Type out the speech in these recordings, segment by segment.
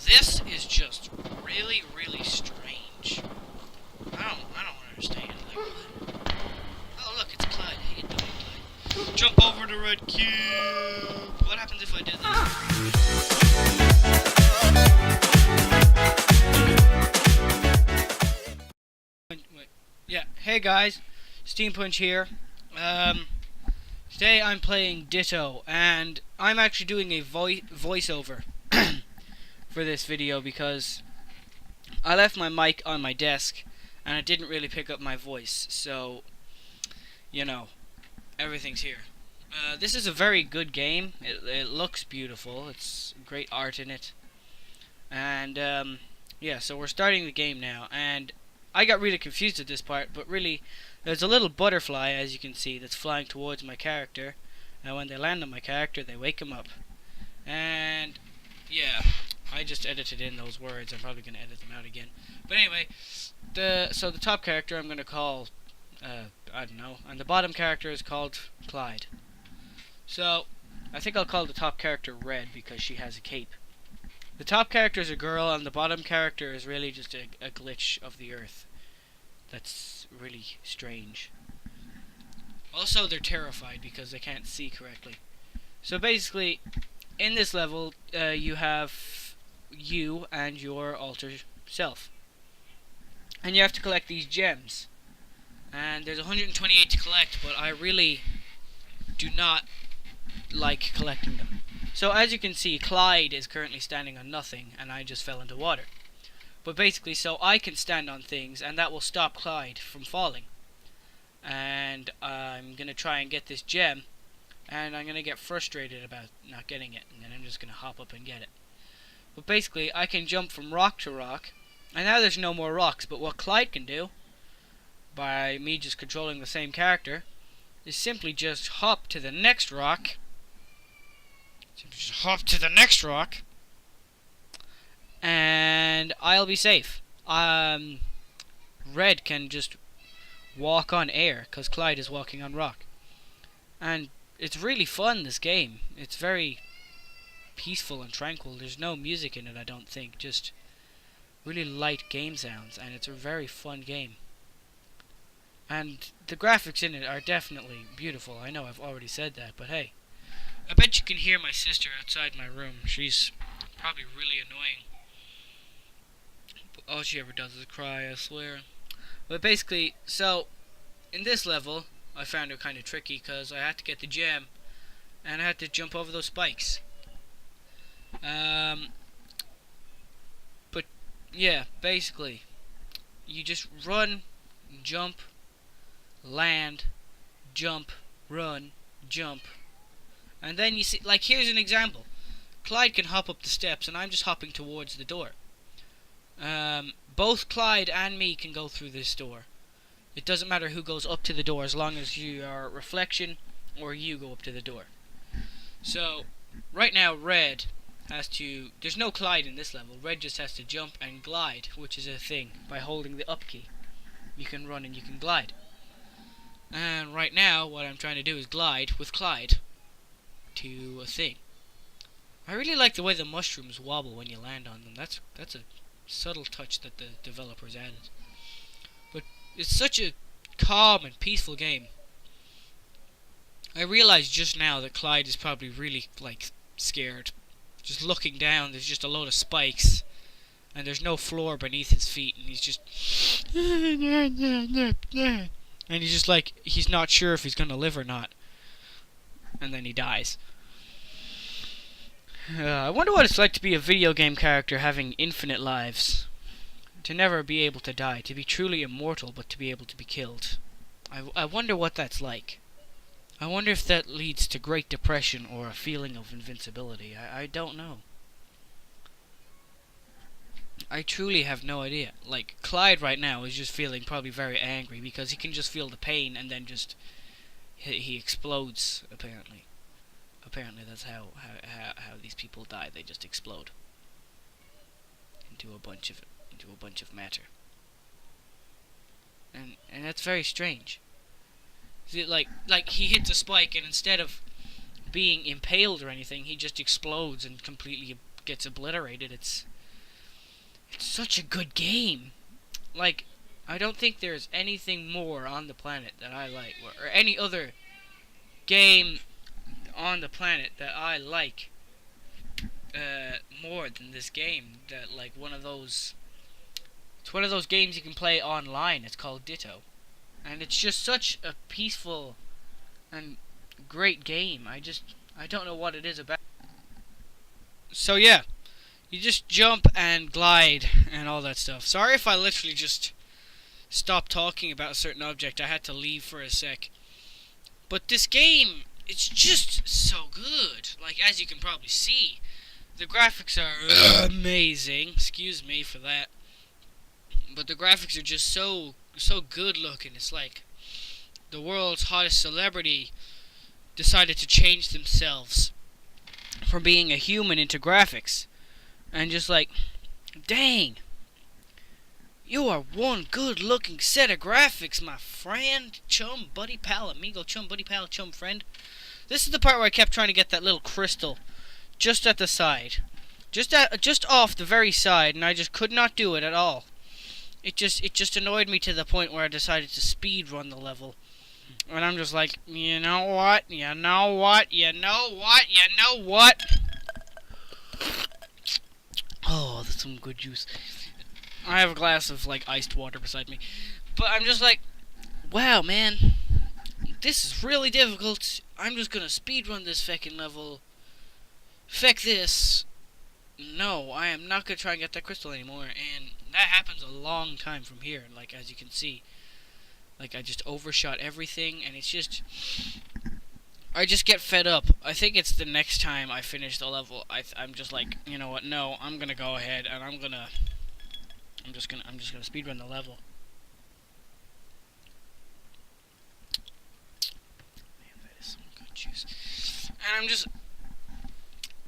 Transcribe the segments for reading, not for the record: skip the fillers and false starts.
This is just really, really strange. I don't understand. Like, what? Oh, look, it's Clyde. How you doing, Clyde? Jump over the red cube. What happens if I did this? Wait. Yeah. Hey guys, Steam Punch here. Today I'm playing Ditto, and I'm actually doing a voiceover for this video because I left my mic on my desk and it didn't really pick up my voice, so you know, everything's here. This is a very good game. It looks beautiful. It's great art in it, and yeah, so we're starting the game now, and I got really confused at this part, but really there's a little butterfly, as you can see, that's flying towards my character, and when they land on my character they wake him up. And yeah, I just edited in those words. I'm probably going to edit them out again. But anyway, so the top character I'm going to call, I don't know, and the bottom character is called Clyde. So, I think I'll call the top character Red because she has a cape. The top character is a girl, and the bottom character is really just a glitch of the earth. That's really strange. Also, they're terrified because they can't see correctly. So basically, in this level, you have you and your alter self. And you have to collect these gems. And there's 128 to collect, but I really do not like collecting them. So as you can see, Clyde is currently standing on nothing, and I just fell into water. But basically, so I can stand on things, and that will stop Clyde from falling. And I'm going to try and get this gem, and I'm going to get frustrated about not getting it, and then I'm just going to hop up and get it. But basically, I can jump from rock to rock, and now there's no more rocks, but what Clyde can do, by me just controlling the same character, is simply just hop to the next rock. And I'll be safe. Red can just walk on air, because Clyde is walking on rock. And it's really fun, this game. It's very peaceful and tranquil. There's no music in it, I don't think. Just really light game sounds, and it's a very fun game. And the graphics in it are definitely beautiful. I know I've already said that, but hey. I bet you can hear my sister outside my room. She's probably really annoying. But all she ever does is cry, I swear. But basically, so, in this level, I found it kind of tricky because I had to get the gem, and I had to jump over those spikes. But, yeah, basically, you just run, jump, land, jump, run, jump. And then you see, like, here's an example. Clyde can hop up the steps, and I'm just hopping towards the door. Both Clyde and me can go through this door. It doesn't matter who goes up to the door, as long as you are reflection or you go up to the door. So, right now, Red has to... There's no Clyde in this level. Red just has to jump and glide, which is a thing, by holding the up key. You can run and you can glide. And right now, what I'm trying to do is glide with Clyde to a thing. I really like the way the mushrooms wobble when you land on them. That's a subtle touch that the developers added. But it's such a calm and peaceful game. I realized just now that Clyde is probably really, like, scared. Just looking down, there's just a load of spikes, and there's no floor beneath his feet, and he's just... And he's just like, he's not sure if he's gonna live or not. And then he dies. I wonder what it's like to be a video game character having infinite lives. To never be able to die. To be truly immortal, but to be able to be killed. I wonder what that's like. I wonder if that leads to Great Depression or a feeling of invincibility. I don't know. I truly have no idea. Like, Clyde right now is just feeling probably very angry because he can just feel the pain and then just... He explodes, apparently. Apparently that's how these people die. They just explode into a bunch of matter. And that's very strange. See, like he hits a spike, and instead of being impaled or anything, he just explodes and completely gets obliterated. It's such a good game. Like, I don't think there's anything more on the planet that I like, or any other game on the planet that I like more than this game. That, like, it's one of those games you can play online. It's called Ditto, and it's just such a peaceful and great game. I don't know what it is about. So yeah, you just jump and glide and all that stuff. Sorry if I literally just stopped talking about a certain object. I had to leave for a sec. But this game, it's just so good. Like, as you can probably see, the graphics are amazing. Excuse me for that. But the graphics are just so good looking. It's like the world's hottest celebrity decided to change themselves from being a human into graphics. And just like, dang, you are one good looking set of graphics, my friend, chum, buddy, pal, amigo, chum, buddy, pal, chum, friend. This is the part where I kept trying to get that little crystal just at the side. Just off the very side, and I just could not do it at all. It just annoyed me to the point where I decided to speed run the level. And I'm just like, you know what? You know what? You know what? You know what? Oh, that's some good juice. I have a glass of, like, iced water beside me. But I'm just like, wow, man. This is really difficult. I'm just gonna speedrun this feckin' level. Feck this. No, I am not gonna try and get that crystal anymore. And that happens a long time from here, like, as you can see. Like, I just overshot everything, and it's just... I just get fed up. I think it's the next time I finish the level, I'm just like, you know what, no, I'm gonna go ahead, and I'm just gonna speedrun the level. Man, that is some good juice. And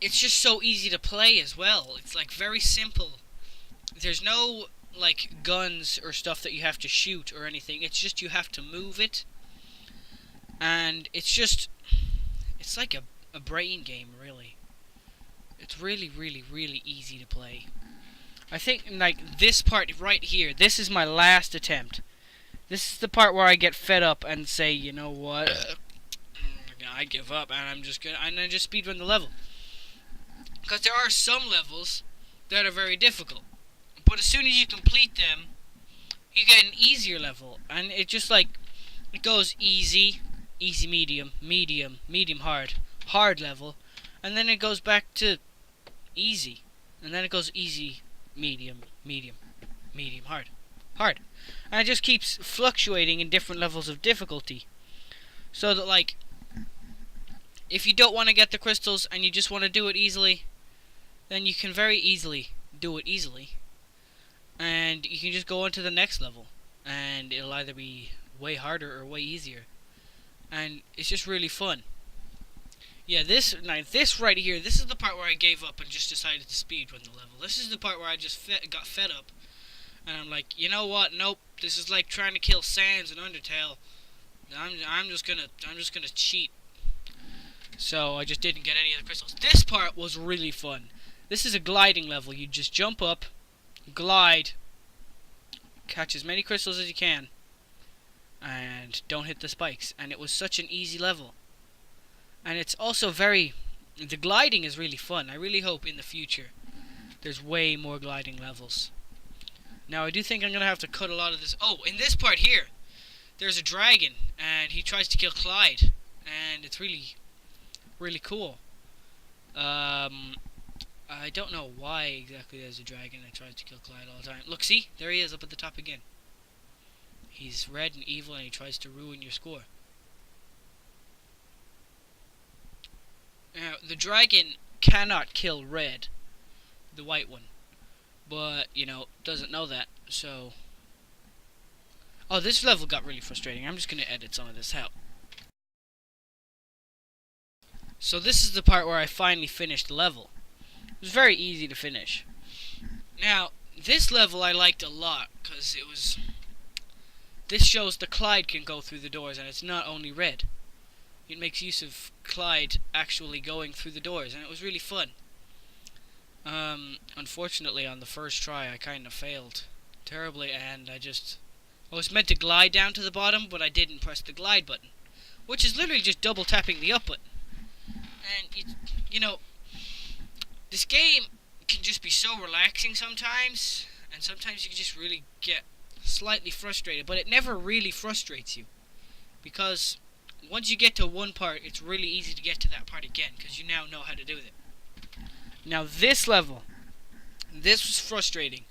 it's just so easy to play as well. It's, like, very simple. There's no, like, guns or stuff that you have to shoot or anything. It's just you have to move it. And it's like a brain game, really. It's really, really, really easy to play. I think, like, this part right here, this is my last attempt. This is the part where I get fed up and say, you know what, I give up, and I just speedrun the level. Because there are some levels that are very difficult. But as soon as you complete them, you get an easier level. And it just, like, it goes easy, easy, medium, medium, medium, hard, hard level. And then it goes back to easy. And then it goes easy, medium, medium, medium, hard, hard. And it just keeps fluctuating in different levels of difficulty. So that, like, if you don't want to get the crystals and you just want to do it easily, then you can very easily do it easily. And you can just go on to the next level. And it'll either be way harder or way easier. And it's just really fun. Yeah, this right here, this is the part where I gave up and just decided to speedrun the level. This is the part where I just got fed up. And I'm like, you know what? Nope. This is like trying to kill Sans in Undertale. I'm just gonna cheat. So I just didn't get any of the crystals. This part was really fun. This is a gliding level. You just jump up, glide, catch as many crystals as you can, and don't hit the spikes. And it was such an easy level. And it's also the gliding is really fun. I really hope in the future there's way more gliding levels. Now I do think I'm going to have to cut a lot of this. Oh, in this part here, there's a dragon, and he tries to kill Clyde. And it's really, really cool. I don't know why exactly there's a dragon that tries to kill Clyde all the time. Look, see? There he is up at the top again. He's red and evil, and he tries to ruin your score. Now, the dragon cannot kill Red, the white one. But, you know, doesn't know that, so... Oh, this level got really frustrating. I'm just going to edit some of this out. So this is the part where I finally finished the level. It was very easy to finish. Now, this level I liked a lot, because it was... This shows the Clyde can go through the doors, and it's not only Red. It makes use of Clyde actually going through the doors, and it was really fun. unfortunately on the first try I kind of failed terribly, and I was meant to glide down to the bottom, but I didn't press the glide button, which is literally just double tapping the up button. And you know, this game can just be so relaxing sometimes, and sometimes you can just really get slightly frustrated, but it never really frustrates you, because once you get to one part, it's really easy to get to that part again, because you now know how to do it. Now this level, this was frustrating.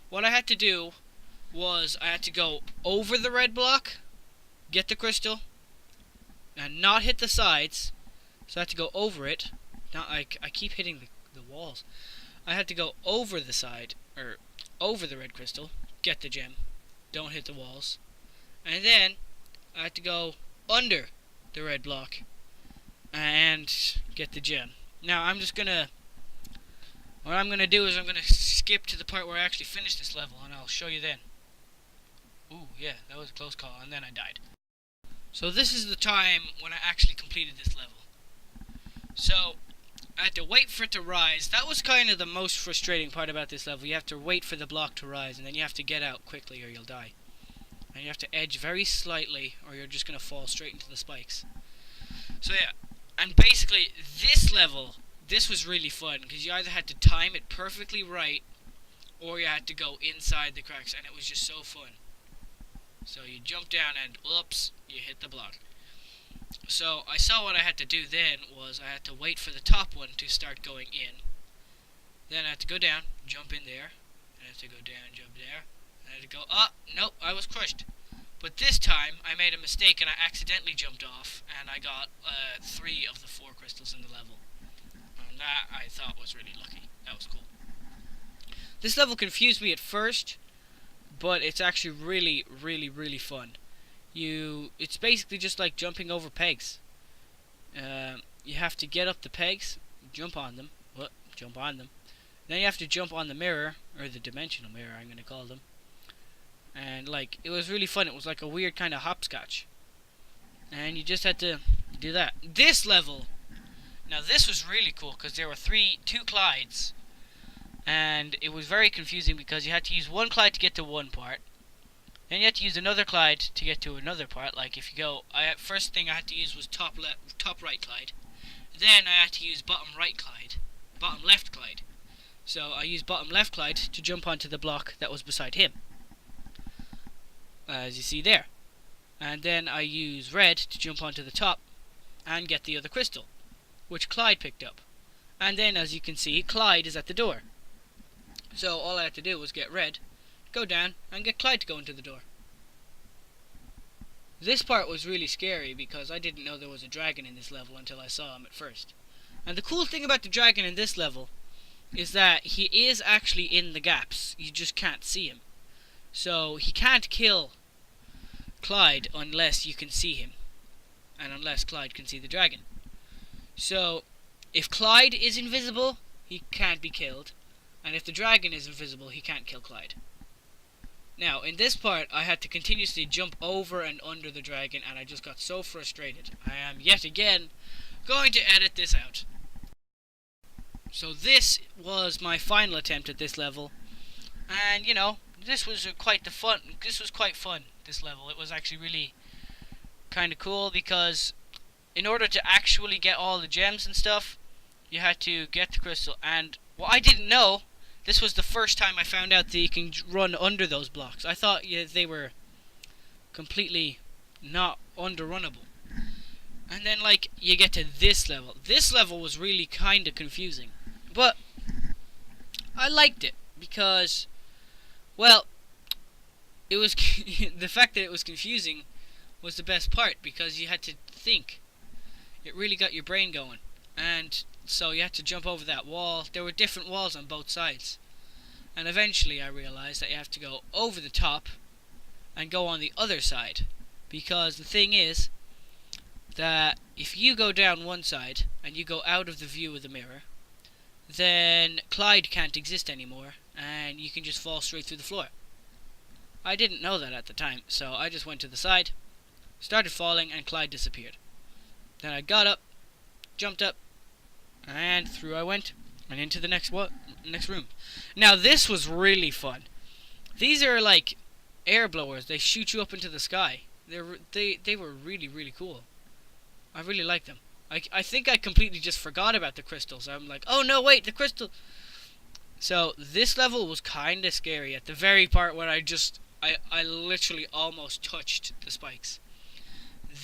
What I had to do was I had to go over the red block, get the crystal, and not hit the sides. So I had to go over it. Now I keep hitting the walls. I had to go over the side, or over the red crystal, get the gem, don't hit the walls, and then I had to go under the red block and get the gem. Now what I'm gonna do is I'm gonna skip to the part where I actually finished this level, and I'll show you then. Ooh, yeah, that was a close call, and then I died. So this is the time when I actually completed this level. So I had to wait for it to rise. That was kind of the most frustrating part about this level. You have to wait for the block to rise, and then you have to get out quickly or you'll die. And you have to edge very slightly, or you're just gonna fall straight into the spikes. So yeah, and basically this level, this was really fun, because you either had to time it perfectly right, or you had to go inside the cracks, and it was just so fun. So you jump down and, oops, you hit the block. So I saw what I had to do then was I had to wait for the top one to start going in. Then I had to go down, jump in there, and I had to go down, jump there, and I had to go, nope, I was crushed. But this time, I made a mistake and I accidentally jumped off, and I got 3 of the 4 crystals in the level. And that I thought was really lucky. That was cool. This level confused me at first, but it's actually really, really, really fun. It's basically just like jumping over pegs. You have to get up the pegs, jump on them, Then you have to jump on the mirror, or the dimensional mirror, I'm going to call them. And like, it was really fun. It was like a weird kind of hopscotch. And you just had to do that. This level, now this was really cool, because there were 2 Clydes. And it was very confusing, because you had to use one Clyde to get to one part. Then you had to use another Clyde to get to another part. Like if you go, first thing I had to use was top right Clyde. Then I had to use bottom left Clyde. So I used bottom left Clyde to jump onto the block that was beside him, as you see there. And then I use red to jump onto the top and get the other crystal, which Clyde picked up. And then, as you can see, Clyde is at the door. So all I had to do was get red, go down, and get Clyde to go into the door. This part was really scary, because I didn't know there was a dragon in this level until I saw him at first. And the cool thing about the dragon in this level is that he is actually in the gaps. You just can't see him. So he can't kill Clyde unless you can see him, and unless Clyde can see the dragon. So if Clyde is invisible, he can't be killed, and if the dragon is invisible, he can't kill Clyde. Now, in this part, I had to continuously jump over and under the dragon, and I just got so frustrated. I am, yet again, going to edit this out. So this was my final attempt at this level, and, you know, this was quite fun, this level. It was actually really kind of cool, because in order to actually get all the gems and stuff, you had to get the crystal, and what I didn't know, this was the first time I found out that you can run under those blocks. I thought they were completely not underrunnable. And then, like, you get to this level. This level was really kind of confusing. But I liked it, because, well, it was the fact that it was confusing was the best part, because you had to think. It really got your brain going. And so you had to jump over that wall. There were different walls on both sides. And eventually I realized that you have to go over the top and go on the other side. Because the thing is that if you go down one side and you go out of the view of the mirror, then Clyde can't exist anymore, and you can just fall straight through the floor. I didn't know that at the time, so I just went to the side, started falling, and Clyde disappeared. Then I got up, jumped up, and through I went. and into the next room. Now this was really fun. These are like air blowers. They shoot you up into the sky. They were really cool. I really like them. I think I completely just forgot about the crystals. I'm like, oh no, wait, the crystal. So this level was kind of scary at the very part where I literally almost touched the spikes.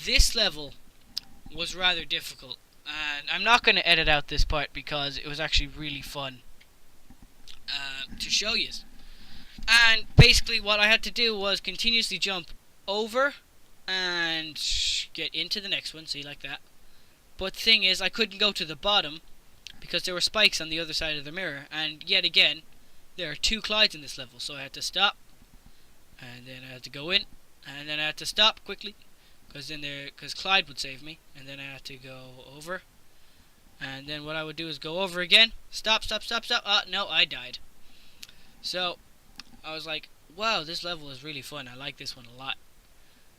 This level was rather difficult, and I'm not going to edit out this part because it was actually really fun to show you. And basically what I had to do was continuously jump over and get into the next one, see, like that. But the thing is, I couldn't go to the bottom because there were spikes on the other side of the mirror, and yet again, there are 2 Clydes in this level, so I had to stop, and then I had to go in, and then I had to stop quickly, because Clyde would save me, and then I had to go over, and then what I would do is go over again, stop, no, I died. So, I was like, wow, this level is really fun, I like this one a lot.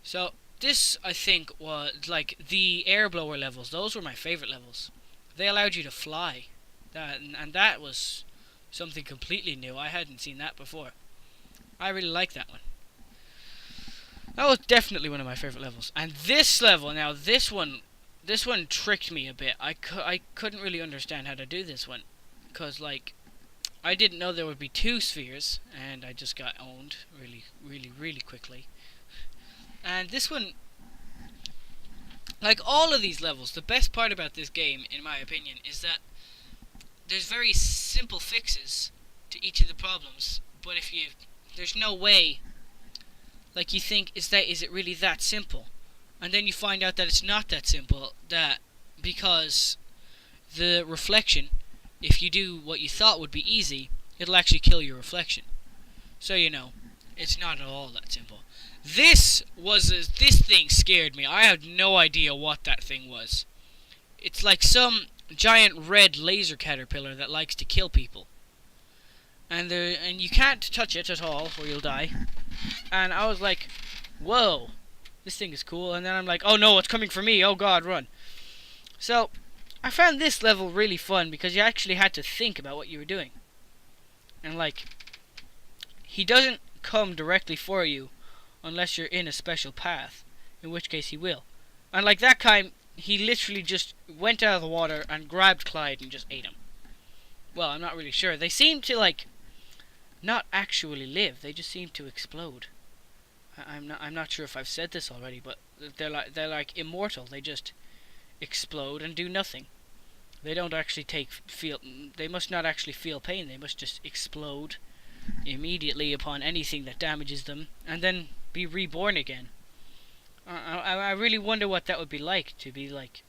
So, this, I think, was, like, the air blower levels, those were my favorite levels. They allowed you to fly, and that was something completely new. I hadn't seen that before. I really like that one. That was definitely one of my favorite levels. And this level, now this one tricked me a bit. I couldn't really understand how to do this one, because like I didn't know there would be 2 spheres, and I just got owned really quickly. And this one, like all of these levels, the best part about this game, in my opinion, is that there's very simple fixes to each of the problems, but there's no way, like you think, is it really that simple? And then you find out that it's not that simple, because the reflection, if you do what you thought would be easy, it'll actually kill your reflection. So you know, it's not at all that simple. This thing scared me. I had no idea what that thing was. It's like some giant red laser caterpillar that likes to kill people. And you can't touch it at all or you'll die. And I was like, whoa, this thing is cool. And then I'm like, oh no, it's coming for me. Oh god, run. So, I found this level really fun because you actually had to think about what you were doing. And like, he doesn't come directly for you unless you're in a special path, in which case he will. And like that time, he literally just went out of the water and grabbed Clyde and just ate him. Well, I'm not really sure. They seem to like not actually live. They just seem to explode. I'm not sure if I've said this already, but they're like immortal. They just explode and do nothing. They don't actually they must not actually feel pain. They must just explode immediately upon anything that damages them, and then be reborn again. I really wonder what that would be like, to be like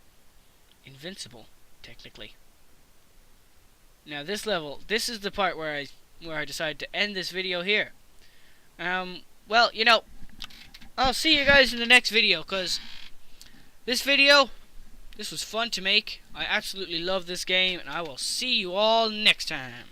invincible, technically. Now this level, this is the part where I decided to end this video here. Well, you know, I'll see you guys in the next video, because this was fun to make. I absolutely love this game, and I will see you all next time.